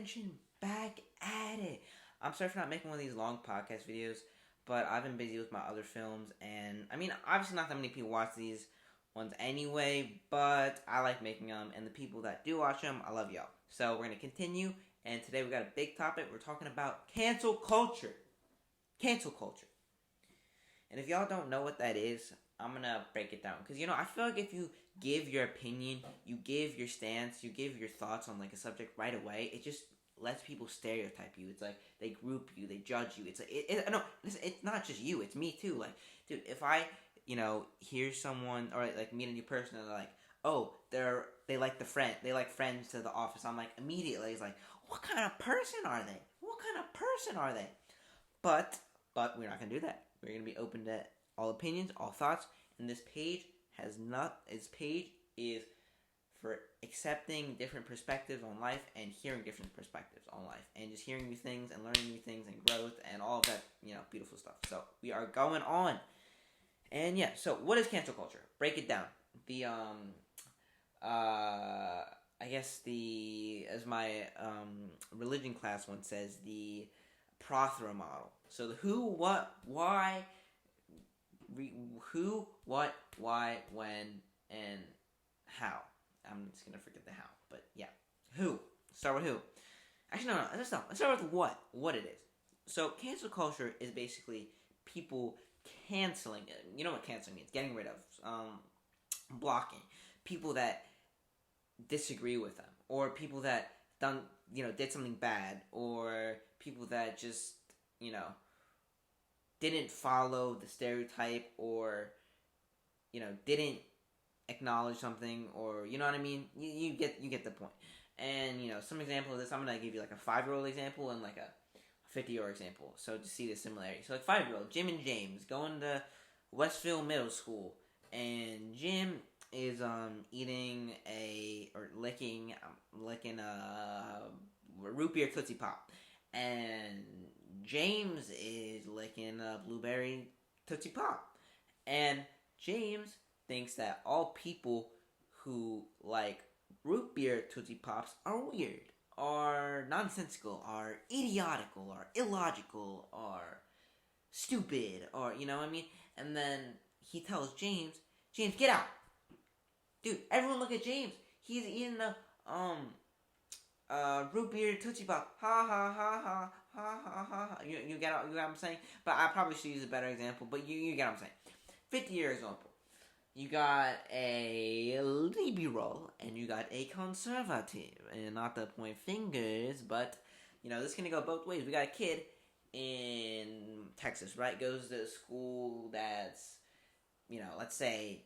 mention back at it. I'm sorry for not making one of these long podcast videos, but I've been busy with my other films, and I mean, obviously not that many people watch these ones anyway, but I like making them, and the people that do watch them, I love y'all. So we're gonna continue, and today we got a big topic. We're talking about cancel culture. Cancel culture. And if y'all don't know what that is, I'm gonna break it down, because I feel like if you give your opinion, you give your stance, you give your thoughts on like a subject right away, it just lets people stereotype you. It's like they group you, they judge you. It's like no, it's not just you, it's me too. Like, dude, if I hear someone or like meet a new person and they're like, oh, they like Friends to The Office, I'm like immediately, it's like, what kind of person are they? What kind of person are they? But we're not gonna do that. We're gonna be open to all opinions, all thoughts, and this page is for accepting different perspectives on life and hearing different perspectives on life and just hearing new things and learning new things and growth and all of that, beautiful stuff. So we are going on. And yeah, so what is cancel culture? Break it down. I guess as my religion class once says, the Prothero model. So the who, what, why, when, and how. I'm just gonna forget the how, but yeah. Who? Start with who. Actually, no. Let's start with what it is. So cancel culture is basically people canceling it. You know what canceling means? Getting rid of, blocking people that disagree with them, or people that did something bad, or people that just didn't follow the stereotype, or didn't acknowledge something, or you know what I mean. You get the point. And some example of this, I'm gonna give you like a 5-year-old example and like a 50-year-old example, so to see the similarity. So like 5-year-old Jim and James going to Westfield Middle School, and Jim is licking a root beer Tootsie Pop, and James is licking a blueberry Tootsie Pop, and James thinks that all people who like root beer Tootsie Pops are weird, are nonsensical, are idiotical, are illogical, are stupid, or you know what I mean. And then he tells James, get out. Dude, everyone look at James. He's eating the root beer Tootsie Pop. Ha ha ha ha ha ha ha. You get what I'm saying? But I probably should use a better example. But you get what I'm saying. 50-year example. You got a liberal and you got a conservative, and not to point fingers, but this is gonna go both ways. We got a kid in Texas, right? Goes to a school that's let's say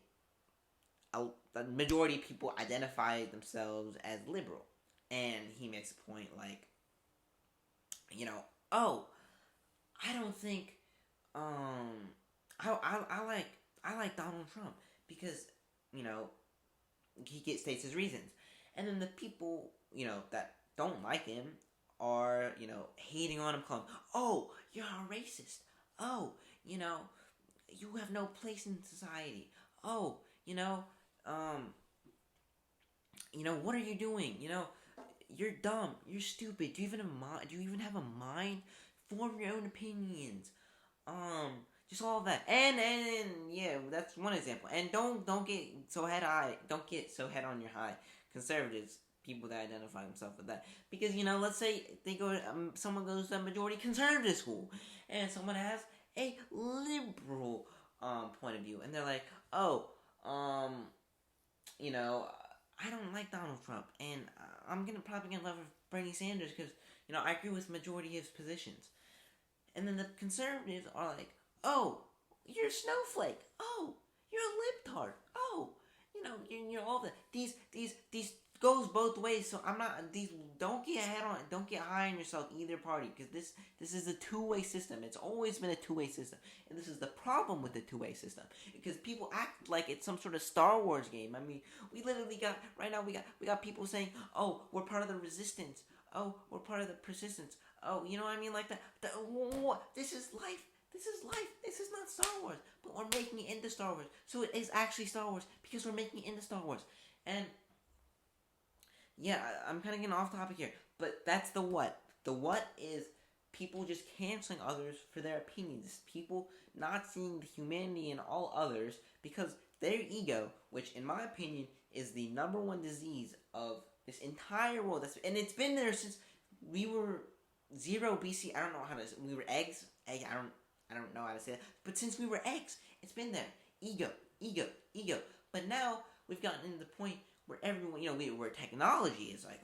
the majority of people identify themselves as liberal, and he makes a point like, oh, I don't think I like Donald Trump because he states his reasons, and then the people that don't like him are hating on him, calling, oh, you're a racist, oh, you have no place in society, oh, what are you doing? You're dumb. You're stupid. Do you even have a mind? Form your own opinions. Just all of that. And yeah, that's one example. And don't get so head on your high. Conservatives, people that identify themselves with that, because let's say someone goes to a majority conservative school, and someone has a liberal point of view, and they're like, oh, I don't like Donald Trump, and I'm probably gonna love Bernie Sanders because I agree with majority of his positions. And then the conservatives are like, oh, you're a snowflake. Oh, you're a libtard. Oh, you're all that. These goes both ways. So I'm not. Don't get high on yourself either party, because this is a two-way system. It's always been a two-way system, and this is the problem with the two-way system, because people act like it's some sort of Star Wars game. I mean, we literally got right now. We got people saying, oh, we're part of the resistance. Oh, we're part of the persistence. Oh, you know what I mean, like that. This is life. This is life. This is not Star Wars, but we're making it into Star Wars. So it is actually Star Wars because we're making it into Star Wars. And yeah, I'm kind of getting off topic here, But that's the what. The what is people just canceling others for their opinions. People not seeing the humanity in all others because their ego, which in my opinion is the number one disease of this entire world. And it's been there since we were 0 BC. I don't know how to. We were eggs. Egg. I don't know how to say that. But since we were eggs, it's been there. Ego, ego, ego. But now we've gotten to the point where everyone, where technology is like,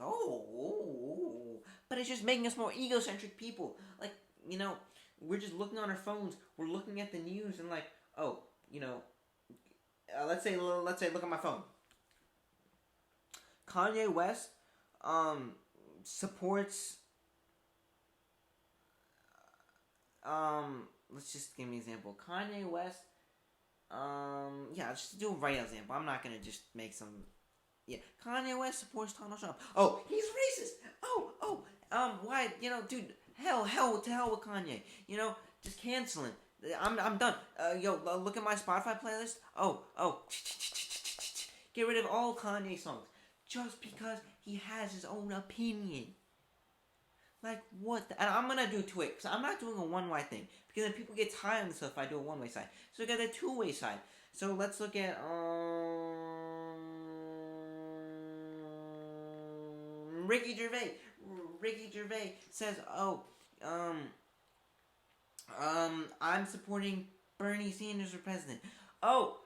but it's just making us more egocentric people. Like, we're just looking on our phones. We're looking at the news and like, let's say, look at my phone. Kanye West, supports. Let's just give me an example. Kanye West. Just do a right example. I'm not gonna just make some. Yeah, Kanye West supports Donald Trump. Oh, he's racist. Why? Dude, hell to hell with Kanye. Just cancel him. I'm done. Look at my Spotify playlist. Get rid of all Kanye songs just because he has his own opinion. Like, what? And I'm gonna do two-way, because I'm not doing a one-way thing, because then people get tired of stuff if I do a one-way side. So we got a two-way side. So let's look at, Ricky Gervais. Ricky Gervais says, I'm supporting Bernie Sanders for president. Oh,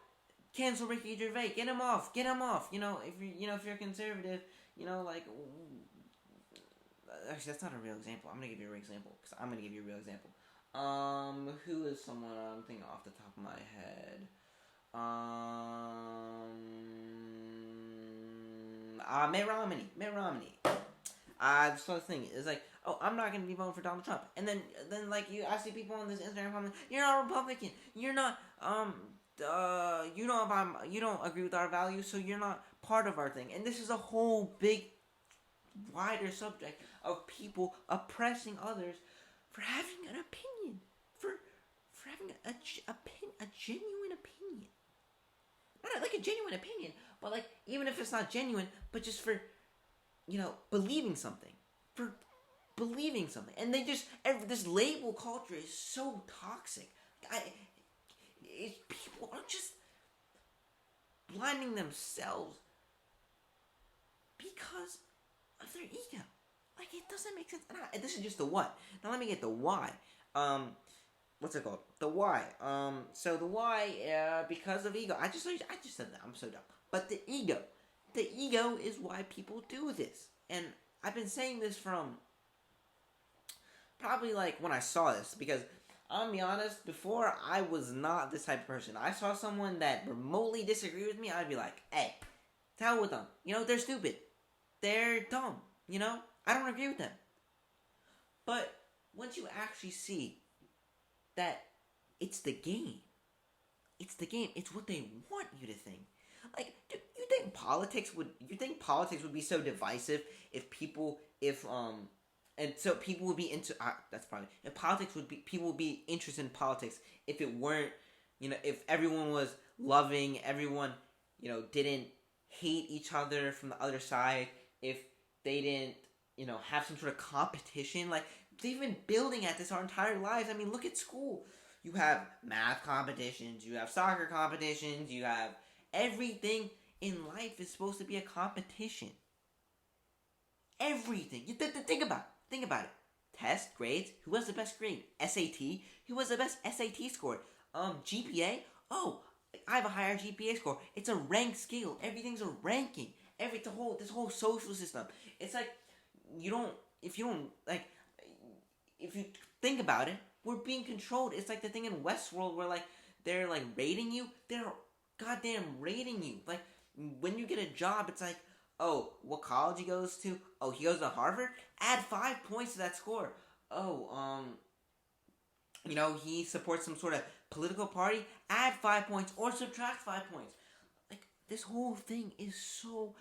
cancel Ricky Gervais. Get him off. If you're conservative, actually, that's not a real example. I'm gonna give you a real example. Who is someone I'm thinking off the top of my head? Mitt Romney. That's the thing. It's like, I'm not gonna be voting for Donald Trump. And then I see people on this Instagram comment, you're not Republican. You're not, you don't agree with our values, so you're not part of our thing. And this is a whole big, wider subject of people oppressing others for having an opinion, for having a genuine opinion. Not like a genuine opinion, but like, even if it's not genuine, but just for, believing something. And they just, this label culture is so toxic. People are just blinding themselves because of their ego. Like, it doesn't make sense. This is just the what. Now let me get the why. What's it called? The why. So the why, because of ego. I just said that. I'm so dumb. But the ego is why people do this. And I've been saying this from probably like when I saw this, because I'll be honest, before I was not this type of person. I saw someone that remotely disagreed with me, I'd be like, hey, to hell with them. They're stupid. They're dumb. I don't agree with them. But once you actually see that it's the game, it's what they want you to think. Like, do you think politics would be so divisive if people would be into people would be interested in politics if it weren't, if everyone was loving, everyone, didn't hate each other from the other side, if they didn't, have some sort of competition. Like, they've been building at this our entire lives. I mean, look at school. You have math competitions, you have soccer competitions, you have everything in life is supposed to be a competition. Everything. You think about it. Test, grades, who has the best grade? SAT, who has the best SAT score? GPA, I have a higher GPA score. It's a ranked scale. Everything's a ranking. This whole social system. It's like, if you think about it, we're being controlled. It's like the thing in Westworld where, like, they're, like, rating you. They're goddamn rating you. Like, when you get a job, it's like, what college he goes to? He goes to Harvard? Add 5 points to that score. He supports some sort of political party? Add 5 points or subtract 5 points. Like, this whole thing is so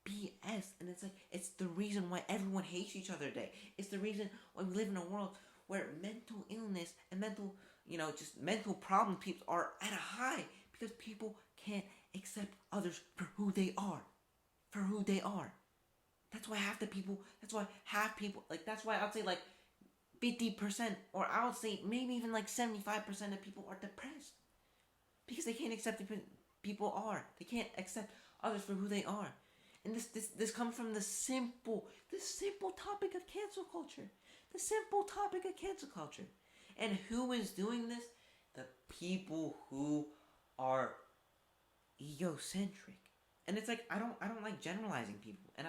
BS. And it's like, it's the reason why everyone hates each other today. It's the reason why we live in a world where mental illness and mental problem people are at a high, because people can't accept others for who they are. That's why half people, like, that's why I'd say, like, 50%, or I would say maybe even like 75% of people are depressed. Because they can't accept who people are. They can't accept others for who they are. And this comes from the simple topic of cancel culture. The simple topic of cancel culture. And who is doing this? The people who are egocentric. And it's like, I don't like generalizing people. And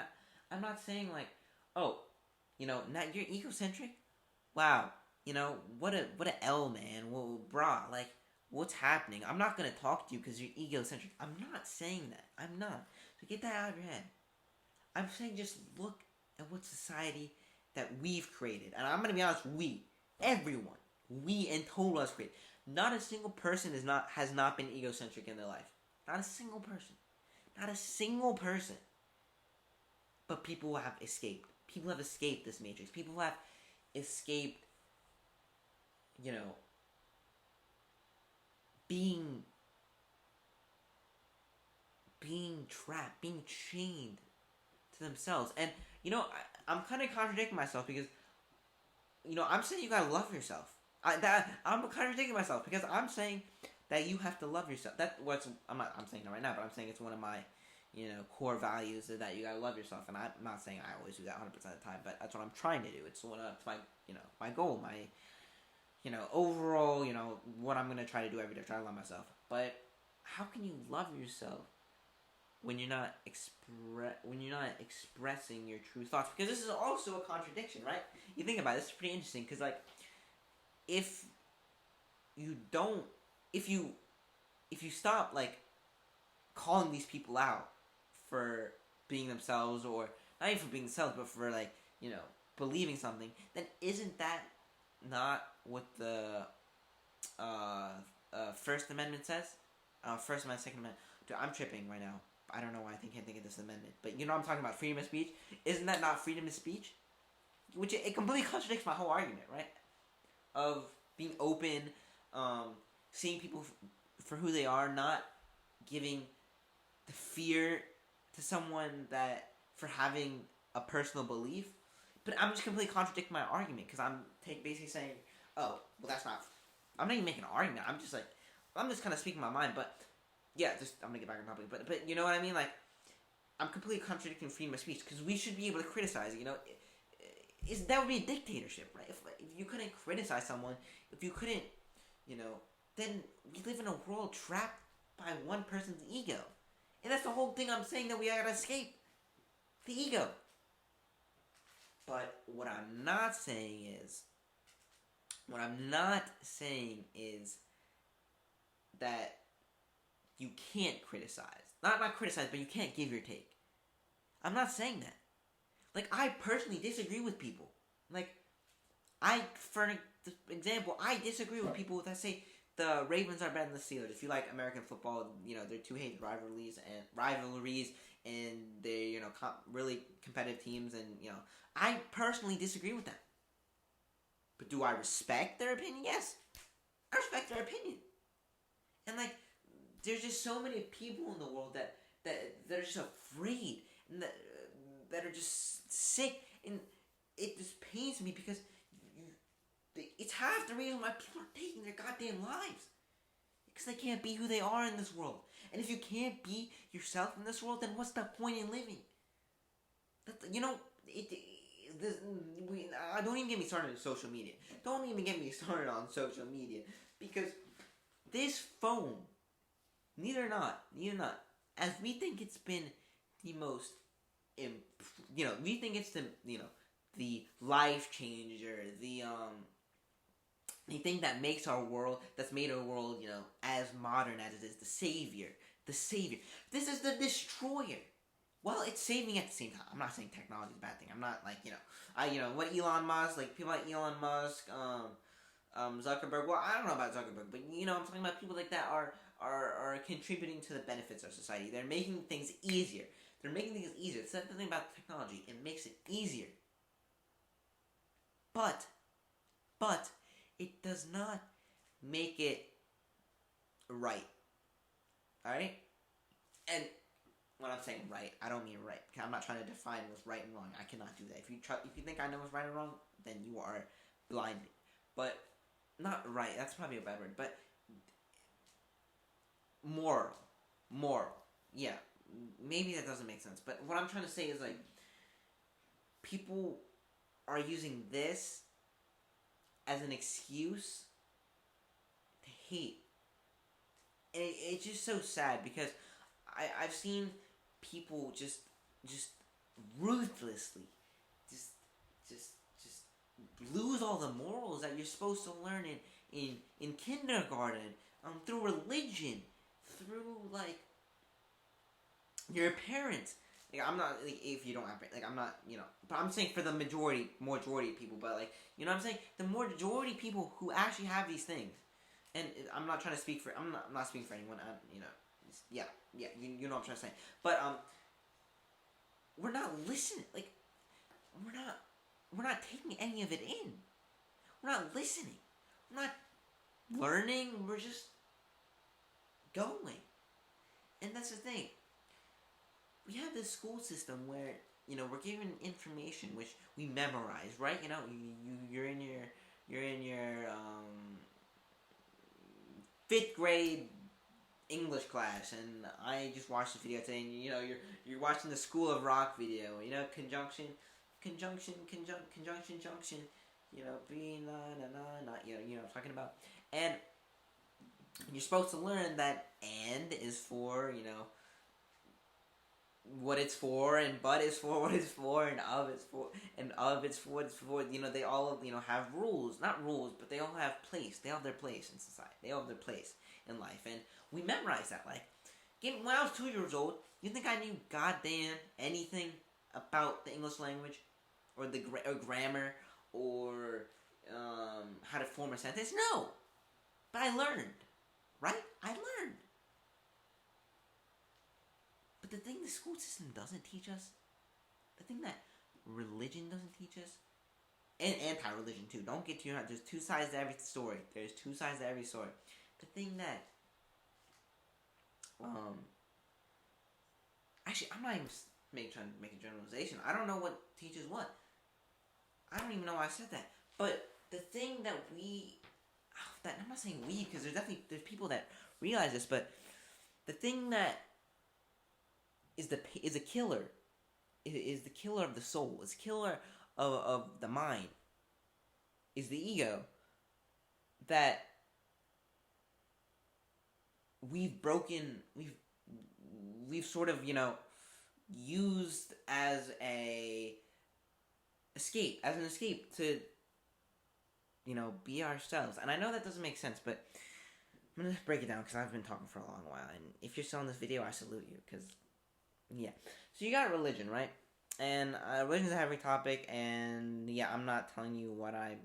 I'm not saying like, oh, not you're egocentric. Wow, what a L, man. Well, brah, like, what's happening? I'm not gonna talk to you because you're egocentric. I'm not saying that. I'm not. So get that out of your head. I'm saying just look at what society that we've created. And I'm gonna be honest, everyone, in total has created. Not a single person has not been egocentric in their life. Not a single person. Not a single person. But people have escaped. People have escaped this matrix. People have escaped, being trapped, being chained to themselves. And, I'm kind of contradicting myself because, I'm saying you gotta love yourself. I'm contradicting myself because I'm saying that you have to love yourself. I'm saying that right now, but I'm saying it's one of my, core values is that you gotta love yourself. And I'm not saying I always do that 100% of the time, but that's what I'm trying to do. It's my, my goal, my, overall, what I'm gonna try to do every day, try to love myself. But how can you love yourself when you're not expressing your true thoughts? Because this is also a contradiction, right? You think about it, this is pretty interesting. Because like, if you stop like calling these people out for being themselves, or not even for being themselves, but for like, believing something, then isn't that not what the First Amendment says? First Amendment, Second Amendment. Dude, I'm tripping right now. I don't know why I can't think of this amendment. But what I'm talking about, freedom of speech. Isn't that not freedom of speech? Which it completely contradicts my whole argument, right? Of being open, seeing people for who they are, not giving the fear to someone that for having a personal belief. But I'm just completely contradicting my argument because I'm basically saying, oh, well, that's not. I'm not even making an argument. I'm just kind of speaking my mind. But yeah, I'm gonna get back on topic. But you know what I mean? Like, I'm completely contradicting freedom of speech because we should be able to criticize. That would be a dictatorship, right? If you couldn't criticize someone, if you couldn't, then we live in a world trapped by one person's ego, and that's the whole thing I'm saying, that we gotta escape the ego. But what I'm not saying is that you can't criticize. Not criticize, but you can't give your take. I'm not saying that. Like, I personally disagree with people. Like, for example, I disagree with people that say the Ravens are better than the Steelers. If you like American football, they're two hated rivalries, and they're, really competitive teams, and, I personally disagree with that. But do I respect their opinion? Yes. I respect their opinion. And, like, there's just so many people in the world that are just afraid, and that are just sick, and it just pains me because it's half the reason why people are taking their goddamn lives. Because they can't be who they are in this world. And if you can't be yourself in this world, then what's the point in living? Don't even get me started on social media. Don't even get me started on social media. Because this phone, neither not, as we think it's been the most, we think it's the life changer, the thing that makes our world, that's made our world, as modern as it is, the savior. This is the destroyer. Well, it's saving at the same time. I'm not saying technology is a bad thing. I'm not like, what Elon Musk, like people like Elon Musk, Zuckerberg. Well, I don't know about Zuckerberg, but I'm talking about people like that are contributing to the benefits of society. They're making things easier. It's not something about technology. It makes it easier. But it does not make it right. Alright? And when I'm saying right, I don't mean right. I'm not trying to define what's right and wrong. I cannot do that. If you think I know what's right and wrong, then you are blinded. But not right. That's probably a bad word. But moral. Yeah, maybe that doesn't make sense. But what I'm trying to say is like people are using this as an excuse to hate. And it's just so sad because I've seen people just ruthlessly just just lose all the morals that you're supposed to learn in kindergarten, through religion, through like your parents. Like, I'm not like, if you don't have like I'm not, but I'm saying for the majority of people, but like, you know what I'm saying, the majority of people who actually have these things. And I'm not trying to speak for I'm not speaking for anyone. Yeah, you know what I'm trying to say. But we're not listening. Like we're not taking any of it in. We're not listening. We're not learning. We're just going. And that's the thing. We have this school system where we're given information which we memorize, right? You're in your fifth grade English class, and I just watched this video today, and you're watching the School of Rock video, conjunction, junction, be na na na na, you know what I'm talking about, and you're supposed to learn that and is for, what it's for, and but is for what it's for, and of it's for, and of it's for what it's for. They all have rules, not rules, but they all have place. They all have their place in society. They all have their place in life, and we memorize that. Like, when I was 2 years old, you think I knew goddamn anything about the English language, or the grammar, or how to form a sentence? No, but I learned, right? I learned. But the thing the school system doesn't teach us, the thing that religion doesn't teach us, and anti-religion too, don't get too hard. There's two sides to every story. The thing that, actually, I'm not even trying to make a generalization. I don't know what teaches what. I don't even know why I said that. But the thing that I'm not saying we, because there's people that realize this, but the thing that is a killer, is the killer of the soul, is killer of the mind, is the ego, that we've sort of used as an escape to be ourselves. And I know that doesn't make sense, but I'm gonna break it down because I've been talking for a long while, and if you're still in this video, I salute you, because yeah. So you got religion, right? And religion is a heavy topic, and yeah, I'm not telling you what I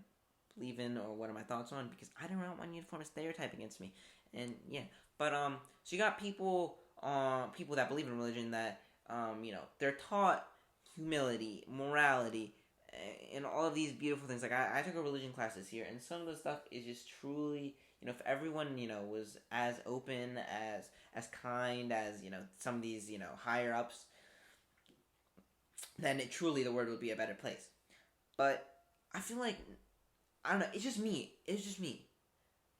believe in or what are my thoughts on, because I don't want you to form a stereotype against me. And yeah, but so you got people that believe in religion that they're taught humility, morality, and all of these beautiful things. Like I took a religion class this year, and some of the stuff is just truly, if everyone was as open, as kind as some of these higher ups, then truly the world would be a better place. But I feel like, I don't know, it's just me.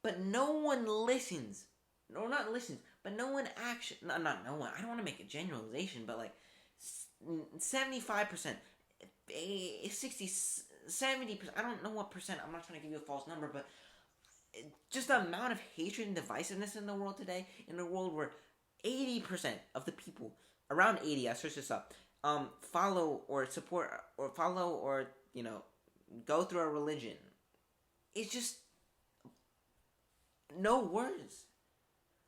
But no one listens. No, not listens, but no one actually, not no one. I don't want to make a generalization, but like 75%, 60, 70%, I don't know what percent, I'm not trying to give you a false number, but just the amount of hatred and divisiveness in the world today, in a world where 80% of the people, around 80, I searched this up, follow or support or go through a religion. It's just no words.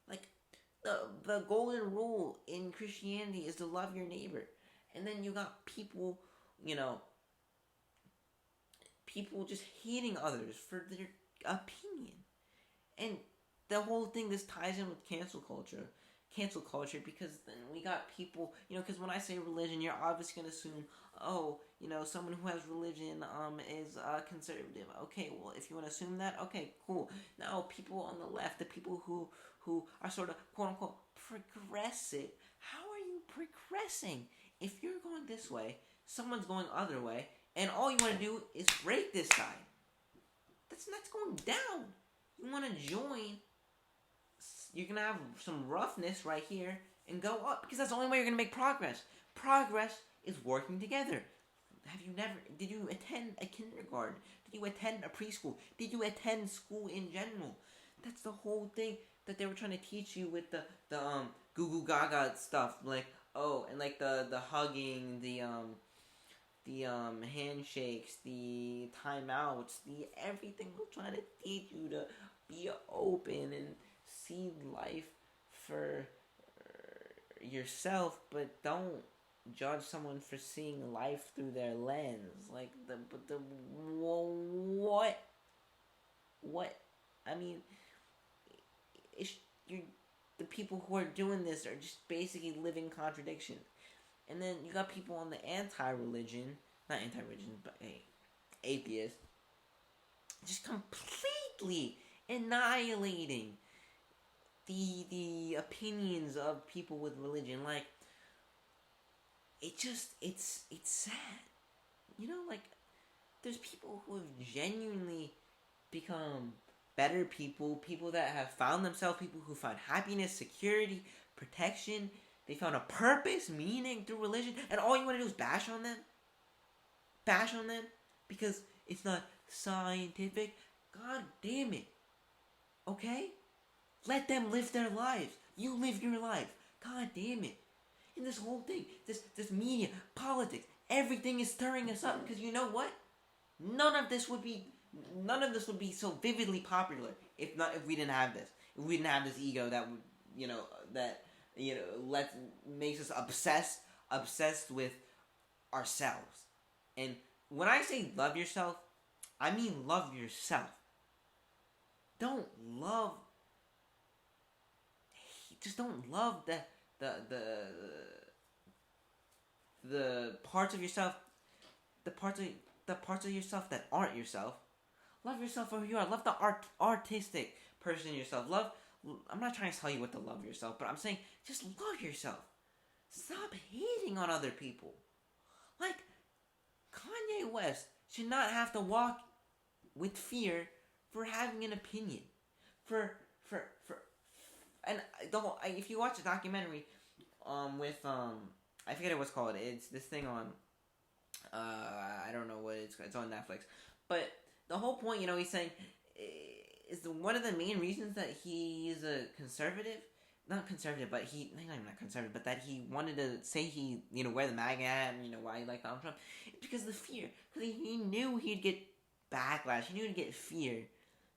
Like the golden rule in Christianity is to love your neighbor, and then you got people, people just hating others for their opinion, and the whole thing, this ties in with cancel culture, because then we got people, because when I say religion, you're obviously going to assume, someone who has religion is conservative. Okay, well, if you want to assume that, okay, cool. Now, people on the left, the people who are sort of quote-unquote progressive, how are you progressing. If you're going this way, someone's going other way, and all you want to do is break this side. That's going down. You want to join. You're going to have some roughness right here and go up, because that's the only way you're going to make progress. Progress is working together. Did you attend a kindergarten? Did you attend a preschool? Did you attend school in general? That's the whole thing that they were trying to teach you with the goo goo gaga stuff, like, oh, and like the hugging, the handshakes, the timeouts, the everything. We're trying to teach you to be open and see life for yourself, but don't judge someone for seeing life through their lens. Like what? I mean, the people who are doing this are just basically living contradiction. And then you got people on the anti-religion, not anti-religion, but atheists, just completely annihilating the opinions of people with religion. Like, it's sad. You know, like, there's people who have genuinely become better people that have found themselves, people who found happiness, security, protection. They found a purpose, meaning through religion, and all you want to do is bash on them. Bash on them because it's not scientific. God damn it. Okay? Let them live their lives. You live your life. God damn it. And this whole thing, this media, politics, everything is stirring us up, because you know what? None of this would be so vividly popular if we didn't have this. If we didn't have this ego that makes us obsessed with ourselves. And when I say love yourself, I mean love yourself. Don't love the parts of yourself, the parts of yourself that aren't yourself. Love yourself for who you are. Love the artistic person in yourself. I'm not trying to tell you what to love yourself, but I'm saying just love yourself. Stop hating on other people. Like, Kanye West should not have to walk with fear for having an opinion. And the whole, if you watch a documentary with I forget what's called. It's this thing on I don't know what it's on Netflix. But the whole point, he's saying is one of the main reasons that he is a conservative. Not conservative, but not conservative, but that he wanted to say he, wear the MAGA hat and, why he liked Donald Trump. It's because of the fear. Because he knew he'd get backlash. He knew he'd get fear.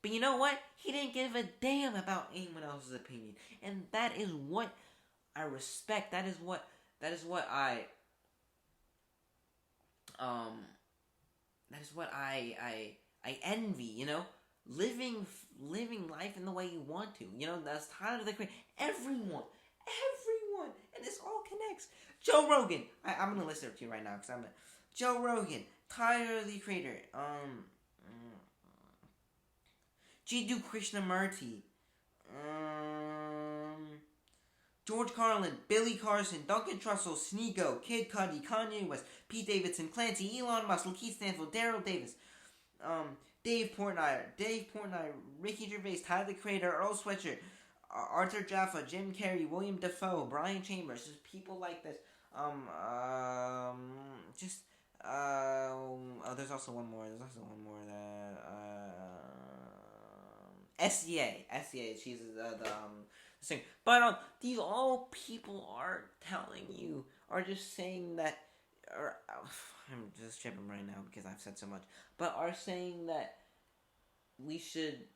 But you know what? He didn't give a damn about anyone else's opinion. And that is what I respect. That is what I envy, living life in the way you want to. That's Tyler, the creator. Everyone, and this all connects. Joe Rogan. I'm gonna list it to you right now because Joe Rogan, Tyler, the creator. Jiddu Krishnamurti, George Carlin, Billy Carson, Duncan Trussell, Sneeko, Kid Cudi, Kanye West, Pete Davidson, Clancy, Elon Musk, Lakeith Stanfield, Daryl Davis, Dave Portnoy, Ricky Gervais, Tyler the Creator, Earl Sweatshirt, Arthur Jaffa, Jim Carrey, William Dafoe, Brian Chambers, just people like this. There's also one more that SCA. She's the singer. But these all people are telling you, are just saying that, or I'm just tripping right now because I've said so much, but are saying that we should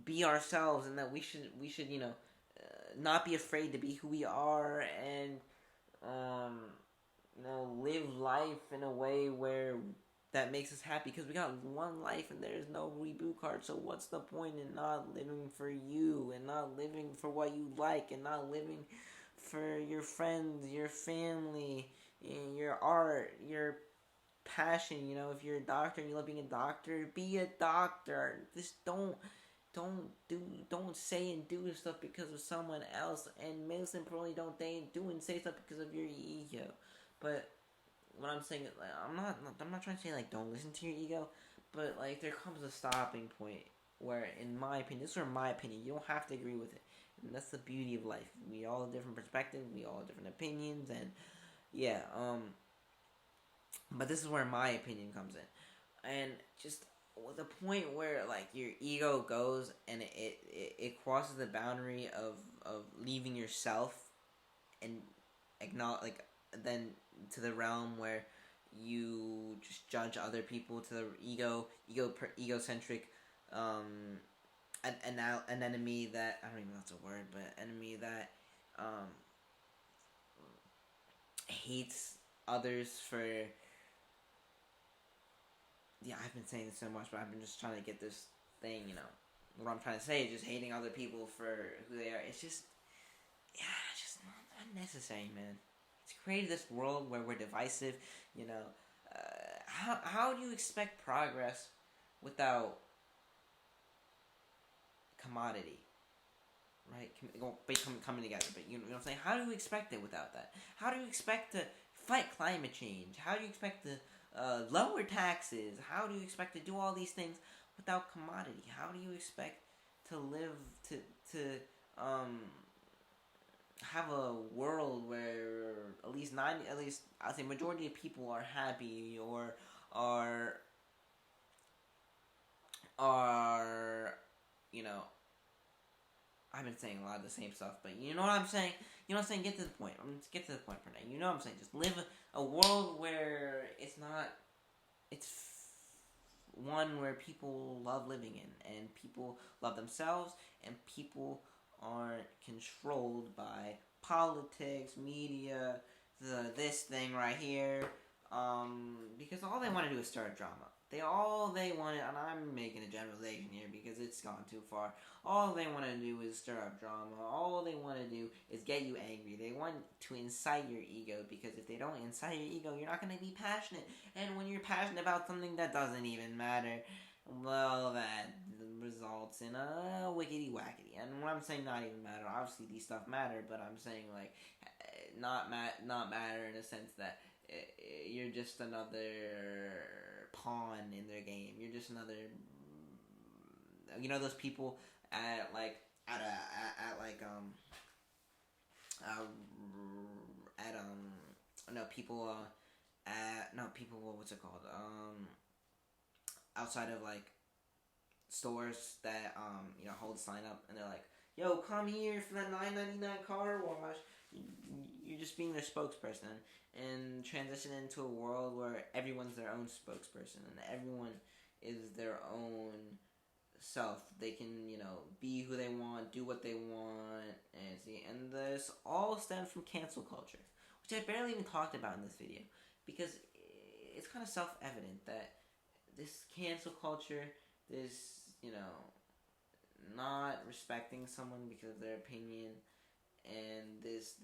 be ourselves and that we should not be afraid to be who we are and live life in a way where that makes us happy, because we got one life and there's no reboot card. So what's the point in not living for you and not living for what you like and not living for your friends, your family, your art, your passion? If you're a doctor and you love being a doctor, be a doctor. Just don't don't say and do stuff because of someone else, and most importantly, don't do and say stuff because of your ego. But what I'm saying is, like, I'm not trying to say like don't listen to your ego, but like there comes a stopping point where, in my opinion, this is my opinion, you don't have to agree with it, and that's the beauty of life. We all have different perspectives, we all have different opinions, and yeah, but this is where my opinion comes in, and just the point where like your ego goes and it crosses the boundary of leaving yourself and acknowledge, like, then to the realm where you just judge other people, to the egocentric an enemy that, I don't even know if that's a word, but enemy that hates others for, yeah, I've been saying this so much, but I've been just trying to get this thing, what I'm trying to say is just hating other people for who they are. It's just, yeah, it's just not unnecessary, man. It's created this world where we're divisive, how do you expect progress without commodity, right? Coming together, but you know what I'm saying? How do you expect it without that? How do you expect to fight climate change? How do you expect to lower taxes? How do you expect to do all these things without commodity? How do you expect to live to have a world where at least I'd say majority of people are happy or are I've been saying a lot of the same stuff, but you know what I'm saying? You know what I'm saying? Get to the point. Get to the point, Pranay. You know what I'm saying? Just live a world where it's one where people love living in, and people love themselves, and people aren't controlled by politics, media, this thing right here, because all they want to do is start drama. All they want, and I'm making a generalization here because it's gone too far. All they want to do is stir up drama. All they want to do is get you angry. They want to incite your ego, because if they don't incite your ego, you're not going to be passionate. And when you're passionate about something that doesn't even matter, well, that results in a wickety wackety. And when I'm saying not even matter, obviously these stuff matter, but I'm saying like not matter in a sense that you're just another pawn in their game. You're just another, those people at what's it called, outside of like stores that hold a sign up, and they're like, yo, come here for that $9.99 car wash. You're just being their spokesperson, and transition into a world where everyone's their own spokesperson and everyone is their own self. They can, be who they want, do what they want, and this all stems from cancel culture, which I barely even talked about in this video, because it's kind of self-evident that this cancel culture, this, not respecting someone because of their opinion, and this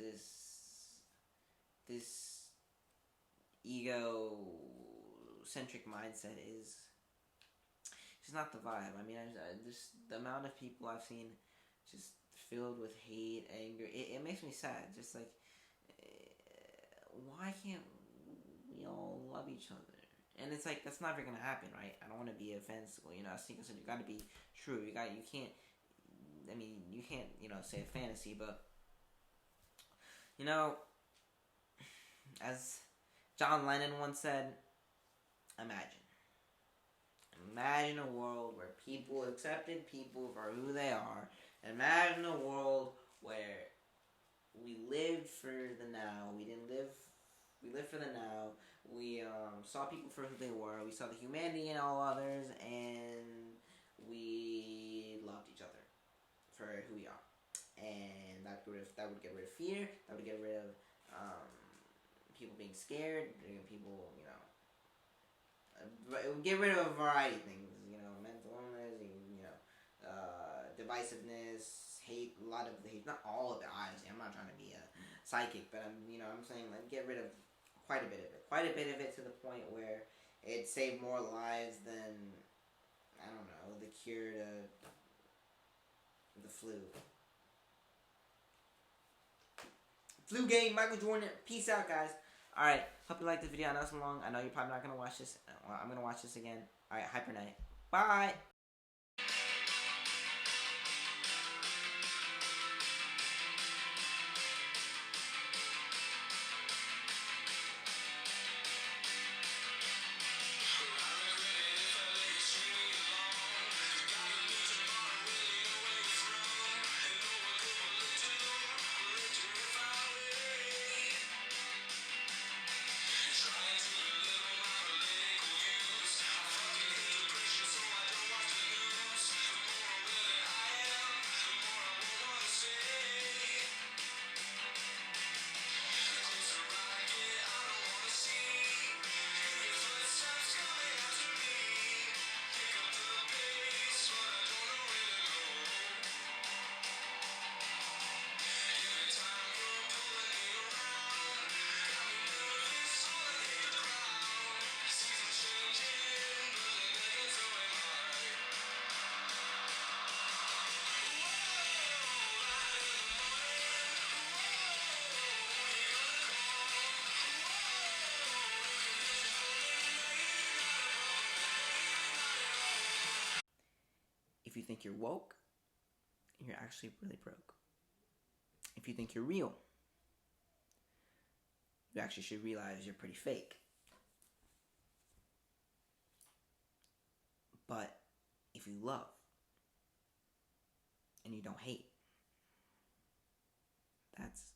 ego-centric mindset is just not the vibe. I mean, just the amount of people I've seen just filled with hate, anger, it makes me sad. Just like, why can't we all love each other? And it's like, that's never gonna happen, right? I don't want to be offensive. I think I said you gotta be true. You can't say a fantasy, but as John Lennon once said, imagine a world where people accepted people for who they are. Imagine a world where we lived for the now. We lived for the now. We saw people for who they were. We saw the humanity in all others, and we loved each other for who we are. And that would get rid of fear. That would get rid of people being scared. People, it would get rid of a variety of things. Mental illness. Divisiveness, hate. A lot of the hate. Not all of it, obviously. I'm not trying to be a psychic, but I'm saying like get rid of quite a bit of it. Quite a bit of it, to the point where it saved more lives than, I don't know, the cure to The flu. Flu game, Michael Jordan. Peace out, guys. Alright, hope you liked this video. I know it's long. I know you're probably not going to watch this. Well, I'm going to watch this again. Alright, hi Pranay. Bye. If you think you're woke, you're actually really broke. If you think you're real, you actually should realize you're pretty fake. But if you love and you don't hate, that's